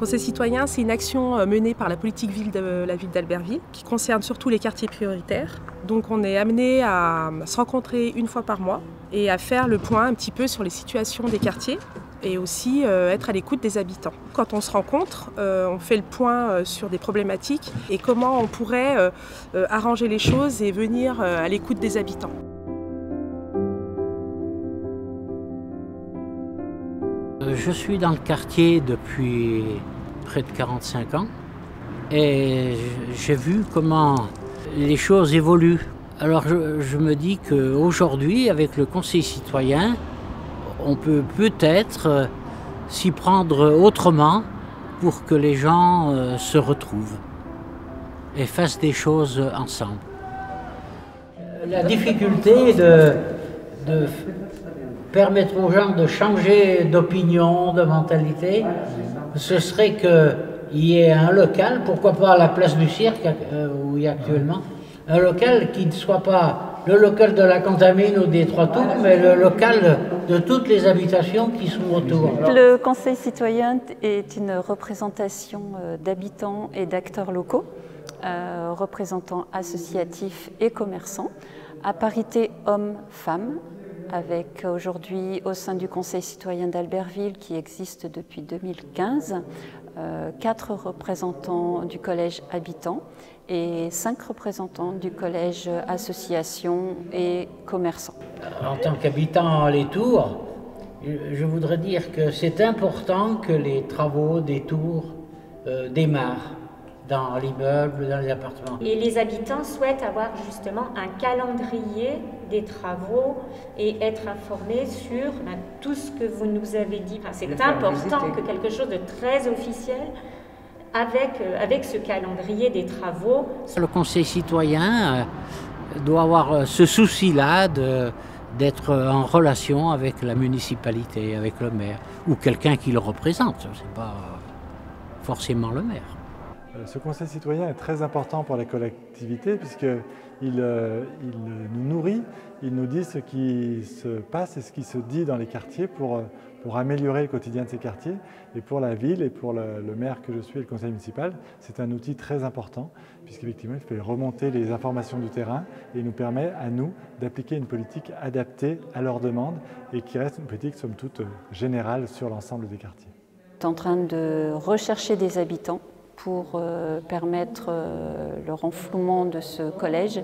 Conseil citoyen, c'est une action menée par la politique ville de la ville d'Albertville qui concerne surtout les quartiers prioritaires. Donc on est amené à se rencontrer une fois par mois et à faire le point un petit peu sur les situations des quartiers et aussi être à l'écoute des habitants. Quand on se rencontre, on fait le point sur des problématiques et comment on pourrait arranger les choses et venir à l'écoute des habitants. Je suis dans le quartier depuis près de 45 ans et j'ai vu comment les choses évoluent. Alors je me dis qu'aujourd'hui, avec le Conseil citoyen, on peut peut-être s'y prendre autrement pour que les gens se retrouvent et fassent des choses ensemble. La difficulté de permettre aux gens de changer d'opinion, de mentalité, ce serait qu'il y ait un local, pourquoi pas à la place du cirque où il y a actuellement, un local qui ne soit pas le local de la Contamine ou des Trois Tours, mais le local de toutes les habitations qui sont autour. Le Conseil citoyen est une représentation d'habitants et d'acteurs locaux, représentants associatifs et commerçants, à parité hommes-femmes, avec aujourd'hui au sein du Conseil citoyen d'Albertville qui existe depuis 2015, 4 représentants du collège habitants et 5 représentants du collège associations et commerçants. En tant qu'habitant les tours, je voudrais dire que c'est important que les travaux des tours démarrent dans l'immeuble, dans les appartements. Et les habitants souhaitent avoir justement un calendrier des travaux et être informés sur tout ce que vous nous avez dit. Enfin, c'est important que quelque chose de très officiel avec ce calendrier des travaux. Le Conseil citoyen doit avoir ce souci-là d'être en relation avec la municipalité, avec le maire, ou quelqu'un qui le représente, ce n'est pas forcément le maire. Ce conseil citoyen est très important pour la collectivité puisqu'il nous nourrit, il nous dit ce qui se passe et ce qui se dit dans les quartiers pour améliorer le quotidien de ces quartiers. Et pour la ville et pour le maire que je suis et le conseil municipal, c'est un outil très important puisqu'effectivement il fait remonter les informations du terrain et nous permet à nous d'appliquer une politique adaptée à leurs demandes et qui reste une politique somme toute générale sur l'ensemble des quartiers. On est en train de rechercher des habitants pour permettre le renflouement de ce collège,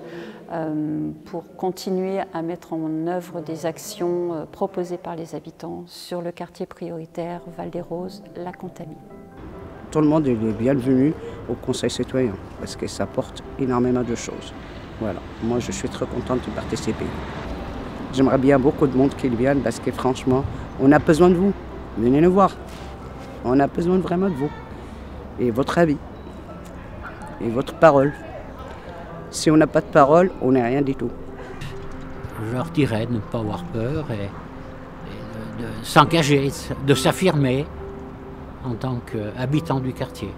pour continuer à mettre en œuvre des actions proposées par les habitants sur le quartier prioritaire Val-des-Roses, la Contamine. Tout le monde est le bienvenu au Conseil citoyen parce que ça apporte énormément de choses. Voilà, moi je suis très contente de participer. J'aimerais bien beaucoup de monde qui vienne parce que franchement, on a besoin de vous. Venez nous voir. On a besoin vraiment de vous. Et votre avis, et votre parole. Si on n'a pas de parole, on n'est rien du tout. Je leur dirais de ne pas avoir peur et de s'engager, de s'affirmer en tant qu'habitant du quartier.